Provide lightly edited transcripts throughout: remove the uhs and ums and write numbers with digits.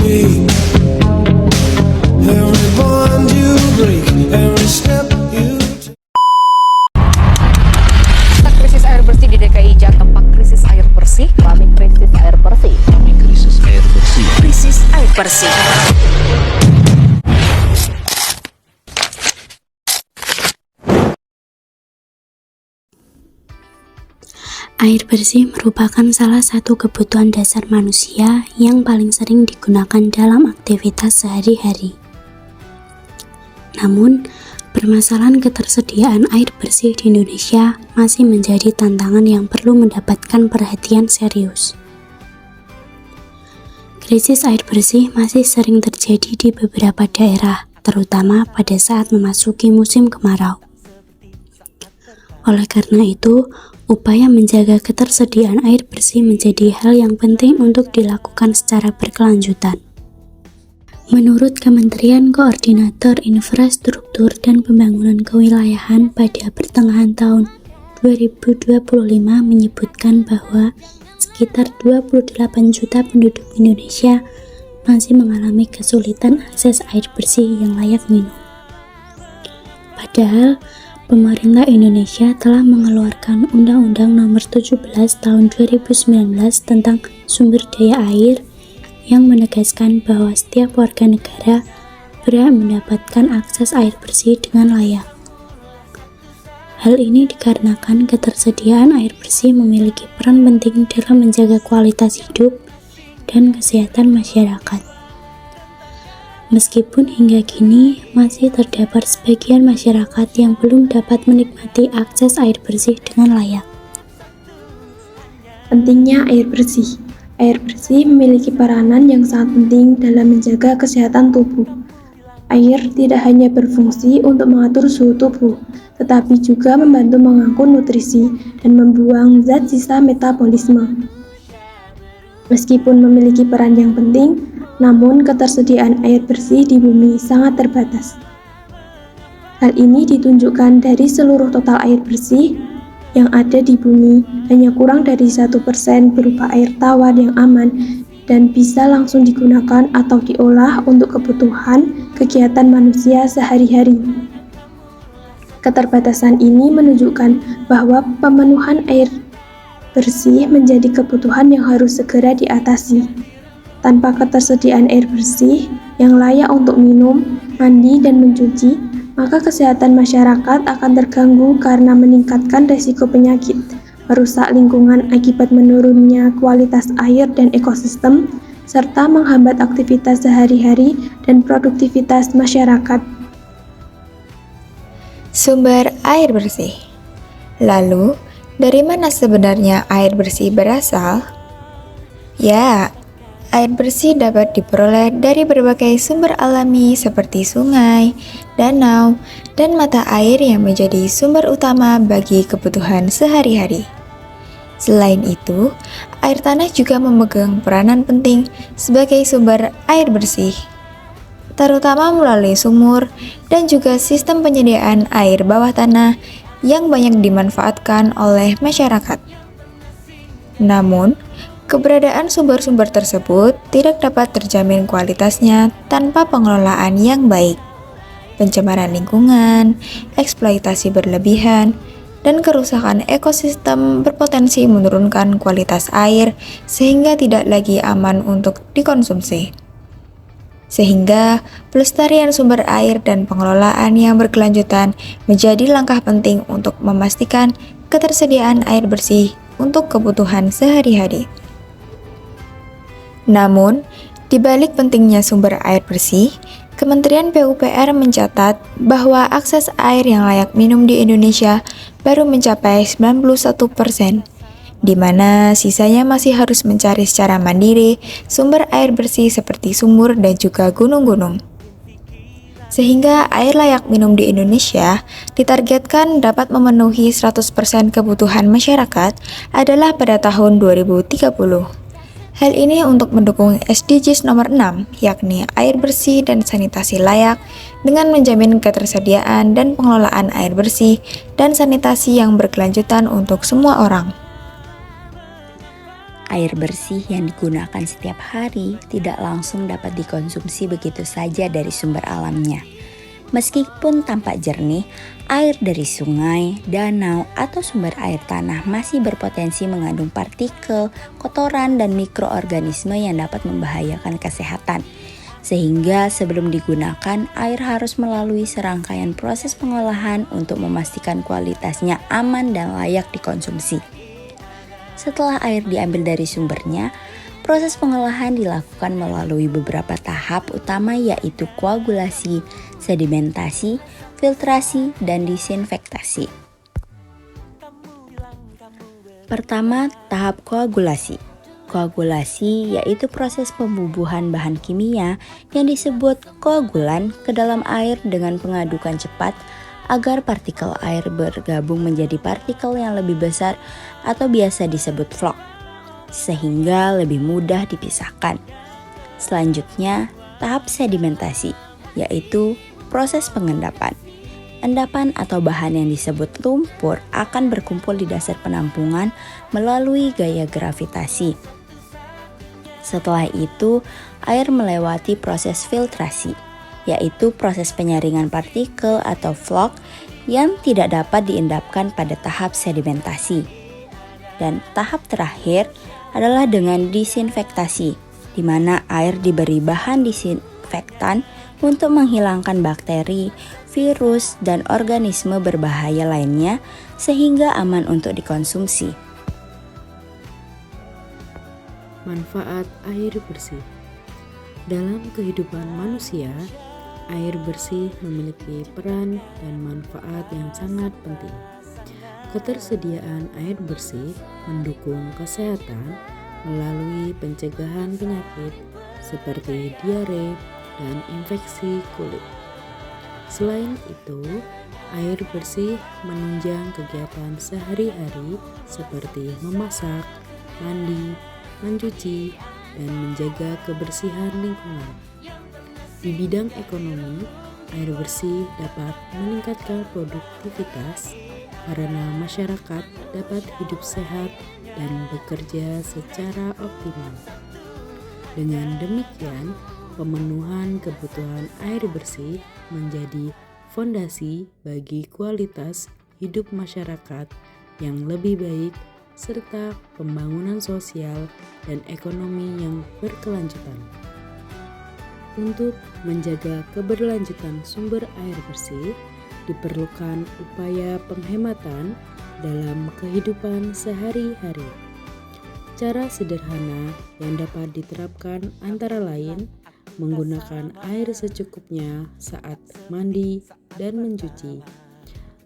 make, every bond you break, every step you take. Krisis air bersih di DKI Jakarta, krisis air bersih, kami krisis air bersih, Kami krisis air bersih. krisis air bersih. Air bersih merupakan salah satu kebutuhan dasar manusia yang paling sering digunakan dalam aktivitas sehari-hari. Namun, permasalahan ketersediaan air bersih di Indonesia masih menjadi tantangan yang perlu mendapatkan perhatian serius. Krisis air bersih masih sering terjadi di beberapa daerah, terutama pada saat memasuki musim kemarau. Oleh karena itu, upaya menjaga ketersediaan air bersih menjadi hal yang penting untuk dilakukan secara berkelanjutan. Menurut Kementerian Koordinator Infrastruktur dan Pembangunan Kewilayahan pada pertengahan tahun 2025 menyebutkan bahwa sekitar 28 juta penduduk Indonesia masih mengalami kesulitan akses air bersih yang layak minum. Padahal, pemerintah Indonesia telah mengeluarkan Undang-Undang Nomor 17 Tahun 2019 tentang sumber daya air yang menegaskan bahwa setiap warga negara berhak mendapatkan akses air bersih dengan layak. Hal ini dikarenakan ketersediaan air bersih memiliki peran penting dalam menjaga kualitas hidup dan kesehatan masyarakat. Meskipun hingga kini masih terdapat sebagian masyarakat yang belum dapat menikmati akses air bersih dengan layak. Pentingnya air bersih. Air bersih memiliki peranan yang sangat penting dalam menjaga kesehatan tubuh. Air tidak hanya berfungsi untuk mengatur suhu tubuh, tetapi juga membantu mengangkut nutrisi dan membuang zat sisa metabolisme. Meskipun memiliki peran yang penting, namun ketersediaan air bersih di bumi sangat terbatas. Hal ini ditunjukkan dari seluruh total air bersih yang ada di bumi, hanya kurang dari 1% berupa air tawar yang aman dan bisa langsung digunakan atau diolah untuk kebutuhan kegiatan manusia sehari-hari. Keterbatasan ini menunjukkan bahwa pemenuhan air bersih menjadi kebutuhan yang harus segera diatasi. Tanpa ketersediaan air bersih yang layak untuk minum, mandi, dan mencuci, maka kesehatan masyarakat akan terganggu karena meningkatkan risiko penyakit, merusak lingkungan akibat menurunnya kualitas air dan ekosistem, serta menghambat aktivitas sehari-hari dan produktivitas masyarakat. Sumber air bersih. Lalu, dari mana sebenarnya air bersih berasal? Ya, air bersih dapat diperoleh dari berbagai sumber alami seperti sungai, danau, dan mata air yang menjadi sumber utama bagi kebutuhan sehari-hari. Selain itu, air tanah juga memegang peranan penting sebagai sumber air bersih, terutama melalui sumur dan juga sistem penyediaan air bawah tanah yang banyak dimanfaatkan oleh masyarakat. Namun, keberadaan sumber-sumber tersebut tidak dapat terjamin kualitasnya tanpa pengelolaan yang baik. Pencemaran lingkungan, eksploitasi berlebihan, dan kerusakan ekosistem berpotensi menurunkan kualitas air sehingga tidak lagi aman untuk dikonsumsi. Sehingga pelestarian sumber air dan pengelolaan yang berkelanjutan menjadi langkah penting untuk memastikan ketersediaan air bersih untuk kebutuhan sehari-hari. Namun, di balik pentingnya sumber air bersih, Kementerian PUPR mencatat bahwa akses air yang layak minum di Indonesia baru mencapai 91%, di mana sisanya masih harus mencari secara mandiri sumber air bersih seperti sumur dan juga gunung-gunung. Sehingga air layak minum di Indonesia ditargetkan dapat memenuhi 100% kebutuhan masyarakat adalah pada tahun 2030. Hal ini untuk mendukung SDGs nomor 6, yakni air bersih dan sanitasi layak, dengan menjamin ketersediaan dan pengelolaan air bersih dan sanitasi yang berkelanjutan untuk semua orang. Air bersih yang digunakan setiap hari tidak langsung dapat dikonsumsi begitu saja dari sumber alamnya. Meskipun tampak jernih, air dari sungai, danau, atau sumber air tanah masih berpotensi mengandung partikel, kotoran, dan mikroorganisme yang dapat membahayakan kesehatan. Sehingga sebelum digunakan, air harus melalui serangkaian proses pengolahan untuk memastikan kualitasnya aman dan layak dikonsumsi. Setelah air diambil dari sumbernya, proses pengolahan dilakukan melalui beberapa tahap utama yaitu koagulasi, sedimentasi, filtrasi, dan disinfektasi. Pertama, tahap koagulasi. Koagulasi yaitu proses pembubuhan bahan kimia yang disebut koagulan ke dalam air dengan pengadukan cepat agar partikel air bergabung menjadi partikel yang lebih besar atau biasa disebut vlog, sehingga lebih mudah dipisahkan. Selanjutnya, tahap sedimentasi, yaitu proses pengendapan. Endapan atau bahan yang disebut lumpur akan berkumpul di dasar penampungan melalui gaya gravitasi. Setelah itu, air melewati proses filtrasi, yaitu proses penyaringan partikel atau vlog yang tidak dapat diendapkan pada tahap sedimentasi. Dan tahap terakhir adalah dengan disinfektasi, di mana air diberi bahan disinfektan untuk menghilangkan bakteri, virus, dan organisme berbahaya lainnya sehingga aman untuk dikonsumsi. Manfaat air bersih. Dalam kehidupan manusia, air bersih memiliki peran dan manfaat yang sangat penting. Ketersediaan air bersih mendukung kesehatan melalui pencegahan penyakit seperti diare dan infeksi kulit. Selain itu, air bersih menunjang kegiatan sehari-hari seperti memasak, mandi, mencuci, dan menjaga kebersihan lingkungan. Di bidang ekonomi, air bersih dapat meningkatkan produktivitas karena masyarakat dapat hidup sehat dan bekerja secara optimal. Dengan demikian, pemenuhan kebutuhan air bersih menjadi fondasi bagi kualitas hidup masyarakat yang lebih baik serta pembangunan sosial dan ekonomi yang berkelanjutan. Untuk menjaga keberlanjutan sumber air bersih, diperlukan upaya penghematan dalam kehidupan sehari-hari. Cara sederhana yang dapat diterapkan antara lain menggunakan air secukupnya saat mandi dan mencuci,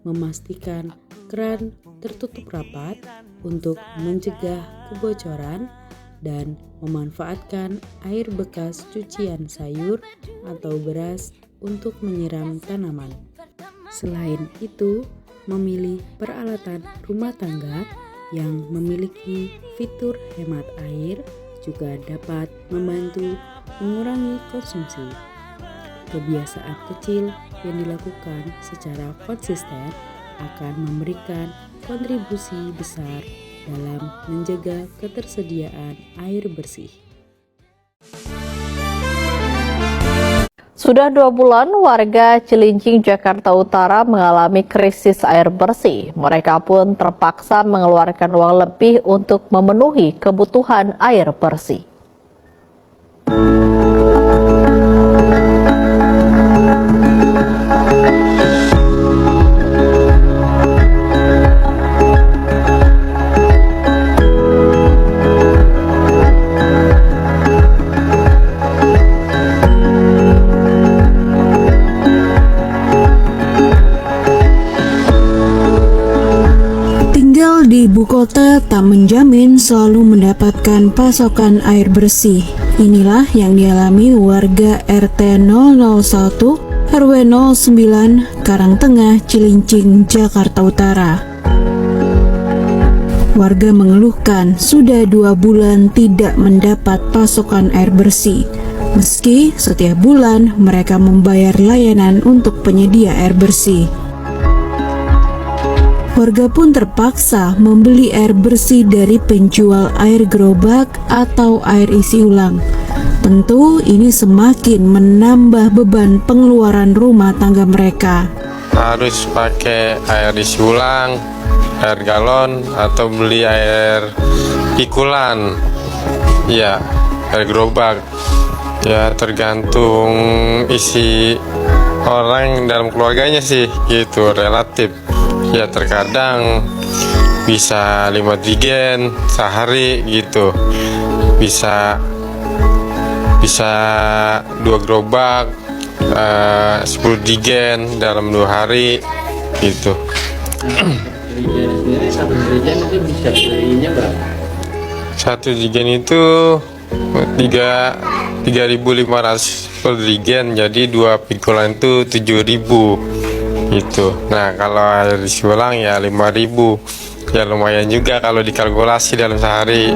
memastikan keran tertutup rapat untuk mencegah kebocoran, dan memanfaatkan air bekas cucian sayur atau beras untuk menyiram tanaman. Selain itu, memilih peralatan rumah tangga yang memiliki fitur hemat air juga dapat membantu mengurangi konsumsi. Kebiasaan kecil yang dilakukan secara konsisten akan memberikan kontribusi besar dalam menjaga ketersediaan air bersih. Sudah 2 bulan warga Cilincing, Jakarta Utara mengalami krisis air bersih. Mereka pun terpaksa mengeluarkan uang lebih untuk memenuhi kebutuhan air bersih. Ibu kota tak menjamin selalu mendapatkan pasokan air bersih. Inilah yang dialami warga RT 001 RW 09 Karangtengah, Cilincing, Jakarta Utara. Warga mengeluhkan sudah 2 bulan tidak mendapat pasokan air bersih. Meski setiap bulan mereka membayar layanan untuk penyedia air bersih. Warga pun terpaksa membeli air bersih dari penjual air gerobak atau air isi ulang. Tentu ini semakin menambah beban pengeluaran rumah tangga mereka. Harus pakai air isi ulang, air galon, atau beli air pikulan. Ya, air gerobak. Ya, tergantung isi orang dalam keluarganya sih, gitu, relatif. Ya, terkadang bisa 5 digen sehari gitu. Bisa 2 gerobak, 10 digen dalam 2 hari gitu. Satu digen itu 3.500 per digen, jadi 2 pikulan itu 7.000 gitu. Nah, kalau air isi ulang ya 5.000, ya lumayan juga kalau dikalkulasi dalam sehari.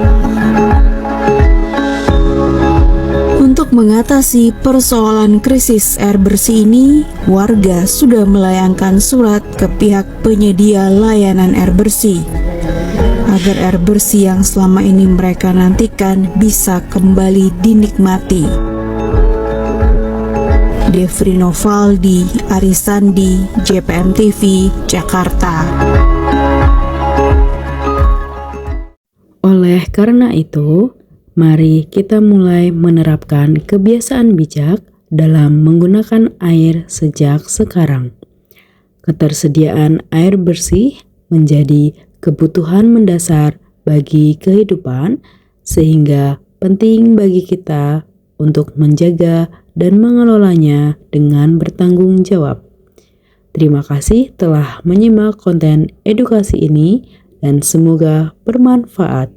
Untuk mengatasi persoalan krisis air bersih ini, warga sudah melayangkan surat ke pihak penyedia layanan air bersih agar air bersih yang selama ini mereka nantikan bisa kembali dinikmati. Devri Novaldi, Arisandi, JPM TV, Jakarta. Oleh karena itu, mari kita mulai menerapkan kebiasaan bijak dalam menggunakan air sejak sekarang. Ketersediaan air bersih menjadi kebutuhan mendasar bagi kehidupan, sehingga penting bagi kita untuk menjaga dan mengelolanya dengan bertanggung jawab. Terima kasih telah menyimak konten edukasi ini dan semoga bermanfaat.